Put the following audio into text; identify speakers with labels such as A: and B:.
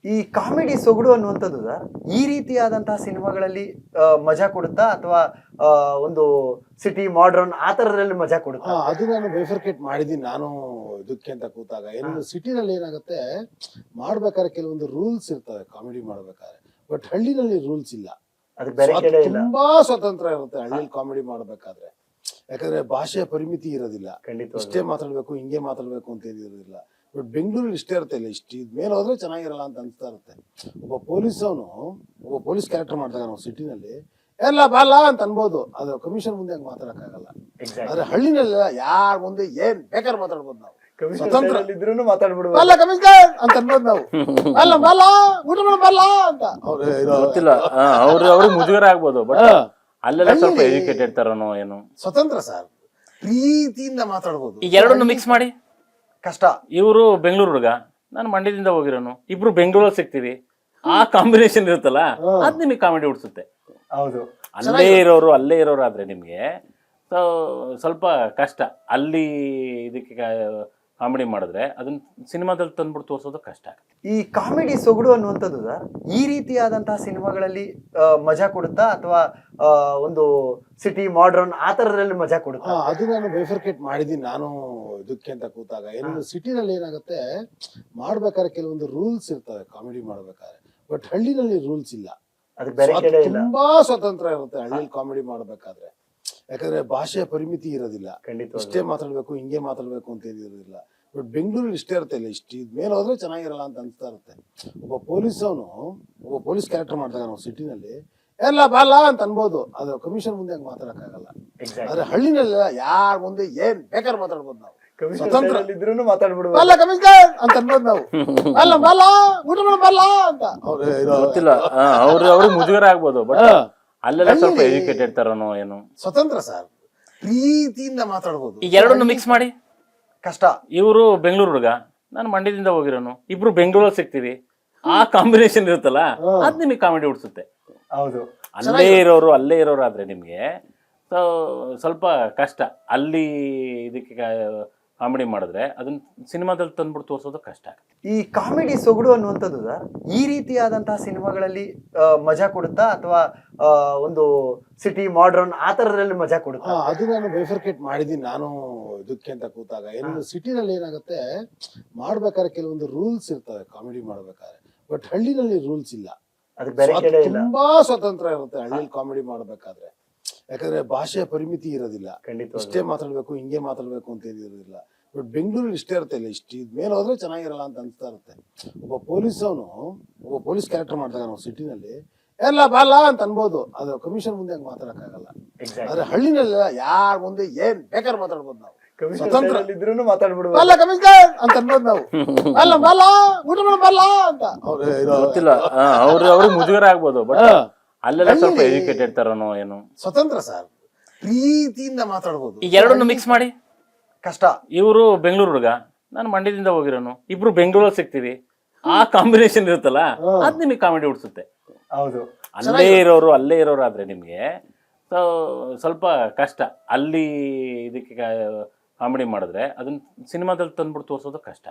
A: ಈ ಕಾಮಿಡಿ ಸೊಗಡು ಅನ್ನುವಂಥದ್ದು ಸರ್ ಈ ರೀತಿಯಾದಂತಹ ಸಿನಿಮಾಗಳಲ್ಲಿ ಮಜಾ ಕೊಡುತ್ತಾ ಅಥವಾ ಒಂದು ಸಿಟಿ ಮಾಡ್ರನ್ ಆ ತರದಲ್ಲಿ ಮಜಾ ಕೊಡುತ್ತಾ?
B: ಅದು ನಾನು ಬೈಫರ್ಕೇಟ್ ಮಾಡಿದೀನಿ ನಾನು ಇದಕ್ಕೆ ಅಂತ ಕೂತಾಗ. ಏನು ಸಿಟಿನಲ್ಲಿ ಏನಾಗುತ್ತೆ, ಮಾಡ್ಬೇಕಾದ್ರೆ ಕೆಲವೊಂದು ರೂಲ್ಸ್ ಇರ್ತವೆ ಕಾಮಿಡಿ ಮಾಡ್ಬೇಕಾದ್ರೆ, ಬಟ್ ಹಳ್ಳಿನಲ್ಲಿ ರೂಲ್ಸ್ ಇಲ್ಲ.
A: ಅದಕ್ಕೆ ಬೇರೆ ಕಡೆ ಇಲ್ಲ.
B: ತುಂಬಾ ಸ್ವತಂತ್ರ ಇರುತ್ತೆ ಹಳ್ಳಿಯಲ್ಲಿ ಕಾಮಿಡಿ ಮಾಡ್ಬೇಕಾದ್ರೆ. ಯಾಕಂದ್ರೆ ಭಾಷೆಯ ಪರಿಮಿತಿ ಇರೋದಿಲ್ಲ, ಇಷ್ಟೇ ಮಾತಾಡ್ಬೇಕು ಹಿಂಗೆ ಮಾತಾಡ್ಬೇಕು ಅಂತ ಇರೋದಿಲ್ಲ. ಬಟ್ ಬೆಂಗಳೂರಲ್ಲಿ ಇಷ್ಟೇ ಇರುತ್ತೆ, ಇಲ್ಲ ಇಷ್ಟು ಮೇಲೆ ಹೋದ್ರೆ ಚೆನ್ನಾಗಿರಲ್ಲ ಅಂತ ಅನ್ಸ್ತಾ ಇರುತ್ತೆ. ಒಬ್ಬ ಪೊಲೀಸ್ ಕ್ಯಾರೆಕ್ಟರ್ ಮಾಡಿದಾಗ ನಾವು ಸಿಟಿನಲ್ಲಿ ಎಲ್ಲ ಬಾಲ ಅಂತ ಅನ್ಬೋದು, ಅದು ಕಮಿಷನ್ ಮುಂದೆ ಹಂಗೆ ಮಾತಾಡಕ್ಕಾಗಲ್ಲ. ಆದ್ರೆ ಹಳ್ಳಿನಲ್ಲೆಲ್ಲ ಯಾರ ಮುಂದೆ ಏನ್ ಬೇಕಾದ್ರೆ ಮಾತಾಡ್ಬೋದು ನಾವು, ಸ್ವತಂತ್ರ
A: ಇದ್ರೂ ಮಾತಾಡ್ಬಿಡ್ಬೋದು.
B: ಅಲ್ಲ ಕಮಿಷನರ್ ಅಂತ ಅನ್ಬೋದು ನಾವು, ಅಲ್ಲ ಬಾಲ ಊಟ ಮಾಡಬಲ್ಲ ಅಂತ.
C: ಗೊತ್ತಿಲ್ಲ, ಅವ್ರಿಗೆ ಮುಜುಗರ ಆಗ್ಬೋದು, ಬಟ್ ಅಲ್ಲೆಲ್ಲ ಸ್ವಲ್ಪ ಎಜುಕೇಟೆಡ್ ತರನೋ ಏನು.
B: ಸ್ವತಂತ್ರ ಸರ್, ಪ್ರೀತಿಯಿಂದ ಮಾತಾಡ್ಬೋದು.
C: ಈಗ ಎರಡನ್ನು ಮಿಕ್ಸ್ ಮಾಡಿ
A: ಕಷ್ಟ.
C: ಇವರು ಬೆಂಗಳೂರು ಹುಡುಗ, ನಾನು ಮಂಡ್ಯದಿಂದ ಹೋಗಿರೋನು, ಇಬ್ರು ಬೆಂಗಳೂರಲ್ಲಿ ಸಿಗ್ತೀವಿ, ಆ ಕಾಂಬಿನೇಷನ್ ಇರುತ್ತಲ್ಲ ಅದ್ ನಿಮಗೆ ಕಾಮಿಡಿ ಉಡ್ಸುತ್ತೆ.
A: ಹೌದು,
C: ಅಲ್ಲೇ ಇರೋರು ಆದ್ರೆ ನಿಮ್ಗೆ ಸ್ವಲ್ಪ ಕಷ್ಟ. ಅಲ್ಲಿ ಇದಕ್ಕೆ ಕಾಮಿಡಿ ಮಾಡಿದ್ರೆ ಅದನ್ನ ಸಿನಿಮಾದಲ್ಲಿ ತಂದ್ಬಿಟ್ಟು ತೋರಿಸೋದು ಕಷ್ಟ.
A: ಈ ಕಾಮಿಡಿ ಸೊಗಡು ಅನ್ನುವಂಥದ್ದು ಸರ್ ಈ ರೀತಿಯಾದಂತಹ ಸಿನಿಮಾಗಳಲ್ಲಿ ಮಜಾ ಕೊಡುತ್ತಾ ಅಥವಾ ಒಂದು ಸಿಟಿ ಮಾಡ್ರನ್ ಆ ತರದಲ್ಲಿ ಮಜಾ ಕೊಡುತ್ತಾ?
B: ಅದು ನಾನು ಬೈಫರ್ಕೇಟ್ ಮಾಡಿದೀನಿ ನಾನು ಇದಕ್ಕೆ ಅಂತ ಕೂತಾಗ. ಏನು ಸಿಟಿನಲ್ಲಿ ಏನಾಗುತ್ತೆ, ಮಾಡ್ಬೇಕಾದ್ರೆ ಕೆಲವೊಂದು ರೂಲ್ಸ್ ಇರ್ತವೆ ಕಾಮಿಡಿ ಮಾಡ್ಬೇಕಾದ್ರೆ, ಬಟ್ ಹಳ್ಳಿನಲ್ಲಿ ರೂಲ್ಸ್ ಇಲ್ಲ.
A: ಅದಕ್ಕೆ ಬೇರೆ ಕಡೆ ಇಲ್ಲ.
B: ತುಂಬಾ ಸ್ವತಂತ್ರ ಇರುತ್ತೆ ಹಳ್ಳಿಯಲ್ಲಿ ಕಾಮಿಡಿ ಮಾಡ್ಬೇಕಾದ್ರೆ. ಯಾಕಂದ್ರೆ ಭಾಷೆಯ ಪರಿಮಿತಿ ಇರೋದಿಲ್ಲ, ಇಷ್ಟೇ ಮಾತಾಡ್ಬೇಕು ಹಿಂಗೆ ಮಾತಾಡ್ಬೇಕು ಅಂತ ಇರೋದಿಲ್ಲ. ಬಟ್ ಬೆಂಗಳೂರಲ್ಲಿ ಇಷ್ಟೇ ಇರುತ್ತೆ, ಇಲ್ಲ ಇಷ್ಟು ಮೇಲೆ ಹೋದ್ರೆ ಚೆನ್ನಾಗಿರಲ್ಲ ಅಂತ ಅನ್ಸ್ತಾ ಇರುತ್ತೆ. ಒಬ್ಬ ಪೊಲೀಸ್ ಕ್ಯಾರೆಕ್ಟರ್ ಮಾಡಿದಾಗ ನಾವು ಸಿಟಿನಲ್ಲಿ ಎಲ್ಲ ಬಾಲ ಅಂತ ಅನ್ಬೋದು, ಅದು ಕಮಿಷನ್ ಮುಂದೆ ಹಂಗೆ ಮಾತಾಡಕ್ಕಾಗಲ್ಲ. ಆದ್ರೆ ಹಳ್ಳಿನಲ್ಲೆಲ್ಲ ಯಾರ ಮುಂದೆ ಏನ್ ಬೇಕಾದ್ರೆ ಮಾತಾಡ್ಬೋದು ನಾವು, ಸ್ವತಂತ್ರ
A: ಇದ್ರೂ ಮಾತಾಡ್ಬಿಡ್ಬೋದು.
B: ಅಲ್ಲ ಕಮಿಷನರ್ ಅಂತ ಅನ್ಬೋದು ನಾವು, ಅಲ್ಲ ಬಾಲ ಊಟ ಮಾಡಬಲ್ಲ ಅಂತ.
C: ಗೊತ್ತಿಲ್ಲ, ಅವ್ರಿಗೆ ಮುಜುಗರ ಆಗ್ಬೋದು, ಬಟ್ ಅಲ್ಲೆಲ್ಲ ಸ್ವಲ್ಪ ಎಜುಕೇಟೆಡ್ ತರನೋ ಏನು.
B: ಸ್ವತಂತ್ರ ಸರ್, ಪ್ರೀತಿಯಿಂದ ಮಾತಾಡ್ಬೋದು.
C: ಈಗ ಎರಡನ್ನು ಮಿಕ್ಸ್ ಮಾಡಿ
A: ಕಷ್ಟ.
C: ಇವರು ಬೆಂಗಳೂರು ಹುಡುಗ, ನಾನು ಮಂಡ್ಯದಿಂದ ಹೋಗಿರೋನು, ಇಬ್ರು ಬೆಂಗಳೂರಲ್ಲಿ ಸಿಗ್ತೀವಿ, ಆ ಕಾಂಬಿನೇಷನ್ ಇರುತ್ತಲ್ಲ ಅದ್ ನಿಮಗೆ ಕಾಮಿಡಿ ಉಡ್ಸುತ್ತೆ.
A: ಹೌದು,
C: ಅಲ್ಲೇ ಇರೋರು ಆದ್ರೆ ನಿಮ್ಗೆ ಸ್ವಲ್ಪ ಕಷ್ಟ. ಅಲ್ಲಿ ಇದಕ್ಕೆ ಕಾಮಿಡಿ ಮಾಡಿದ್ರೆ ಅದನ್ನ ಸಿನಿಮಾದಲ್ಲಿ ತಂದ್ಬಿಟ್ಟು ತೋರಿಸೋದು ಕಷ್ಟ.
A: ಈ ಕಾಮಿಡಿ ಸೊಗಡು ಅನ್ನುವಂಥದ್ದು ಸರ್ ಈ ರೀತಿಯಾದಂತಹ ಸಿನಿಮಾಗಳಲ್ಲಿ ಮಜಾ ಕೊಡುತ್ತಾ ಅಥವಾ ಒಂದು ಸಿಟಿ ಮಾಡ್ರನ್ ಆ ತರದಲ್ಲಿ ಮಜಾ ಕೊಡುತ್ತಾ?
B: ಅದು ನಾನು ಬೈಫರ್ಕೇಟ್ ಮಾಡಿದೀನಿ ನಾನು ಇದಕ್ಕೆ ಅಂತ ಕೂತಾಗ. ಏನು ಸಿಟಿನಲ್ಲಿ ಏನಾಗುತ್ತೆ, ಮಾಡ್ಬೇಕಾದ್ರೆ ಕೆಲವೊಂದು ರೂಲ್ಸ್ ಇರ್ತವೆ ಕಾಮಿಡಿ ಮಾಡ್ಬೇಕಾದ್ರೆ, ಬಟ್ ಹಳ್ಳಿನಲ್ಲಿ ರೂಲ್ಸ್ ಇಲ್ಲ.
A: ಅದಕ್ಕೆ ಬೇರೆ ಕಡೆ ಇಲ್ಲ.
B: ತುಂಬಾ ಸ್ವತಂತ್ರ ಇರುತ್ತೆ ಹಳ್ಳಿಯಲ್ಲಿ ಕಾಮಿಡಿ ಮಾಡ್ಬೇಕಾದ್ರೆ. ಯಾಕಂದ್ರೆ ಭಾಷೆಯ ಪರಿಮಿತಿ ಇರೋದಿಲ್ಲ, ಇಷ್ಟೇ ಮಾತಾಡ್ಬೇಕು ಹಿಂಗೆ ಮಾತಾಡ್ಬೇಕು ಅಂತ ಇರೋದಿಲ್ಲ. ಬಟ್ ಬೆಂಗಳೂರಲ್ಲಿ ಇಷ್ಟೇ ಇರುತ್ತೆ, ಇಲ್ಲ ಇಷ್ಟು ಮೇಲೆ ಹೋದ್ರೆ ಚೆನ್ನಾಗಿರಲ್ಲ ಅಂತ ಅನ್ಸ್ತಾ ಇರುತ್ತೆ. ಒಬ್ಬ ಪೊಲೀಸ್ ಕ್ಯಾರೆಕ್ಟರ್ ಮಾಡಿದಾಗ ನಾವು ಸಿಟಿನಲ್ಲಿ ಎಲ್ಲ ಬಾಲ ಅಂತ ಅನ್ಬೋದು, ಅದು ಕಮಿಷನ್ ಮುಂದೆ ಹಂಗೆ ಮಾತಾಡಕ್ಕಾಗಲ್ಲ. ಆದ್ರೆ ಹಳ್ಳಿನಲ್ಲೆಲ್ಲ ಯಾರ ಮುಂದೆ ಏನ್ ಬೇಕಾದ್ರೆ ಮಾತಾಡ್ಬೋದು ನಾವು, ಸ್ವತಂತ್ರ
A: ಇದ್ರೂ ಮಾತಾಡ್ಬಿಡ್ಬೋದು.
B: ಅಲ್ಲ ಕಮಿಷನರ್ ಅಂತ ಅನ್ಬೋದು ನಾವು, ಅಲ್ಲ ಬಾಲ ಊಟ ಮಾಡಬಲ್ಲ ಅಂತ.
C: ಗೊತ್ತಿಲ್ಲ, ಅವ್ರಿಗೆ ಮುಜುಗರ ಆಗ್ಬೋದು, ಬಟ್ ಅಲ್ಲೆಲ್ಲ ಸ್ವಲ್ಪ ಎಜುಕೇಟೆಡ್ ತರನೋ ಏನು.
B: ಸ್ವತಂತ್ರ ಸರ್, ಪ್ರೀತಿಯಿಂದ ಮಾತಾಡ್ಬೋದು.
C: ಈಗ ಎರಡನ್ನು ಮಿಕ್ಸ್ ಮಾಡಿ
A: ಕಷ್ಟ.
C: ಇವರು ಬೆಂಗಳೂರು ಹುಡುಗ, ನಾನು ಮಂಡ್ಯದಿಂದ ಹೋಗಿರೋನು, ಇಬ್ರು ಬೆಂಗಳೂರಲ್ಲಿ ಸಿಗ್ತೀವಿ, ಆ ಕಾಂಬಿನೇಷನ್ ಇರುತ್ತಲ್ಲ ಅದ್ ನಿಮಗೆ ಕಾಮಿಡಿ ಉಡ್ಸುತ್ತೆ.
A: ಹೌದು,
C: ಅಲ್ಲೇ ಇರೋರು ಆದ್ರೆ ನಿಮ್ಗೆ ಸ್ವಲ್ಪ ಕಷ್ಟ. ಅಲ್ಲಿ ಇದಕ್ಕೆ ಕಾಮಿಡಿ ಮಾಡಿದ್ರೆ ಅದನ್ನ ಸಿನಿಮಾದಲ್ಲಿ ತಂದ್ಬಿಟ್ಟು ತೋರಿಸೋದು ಕಷ್ಟ.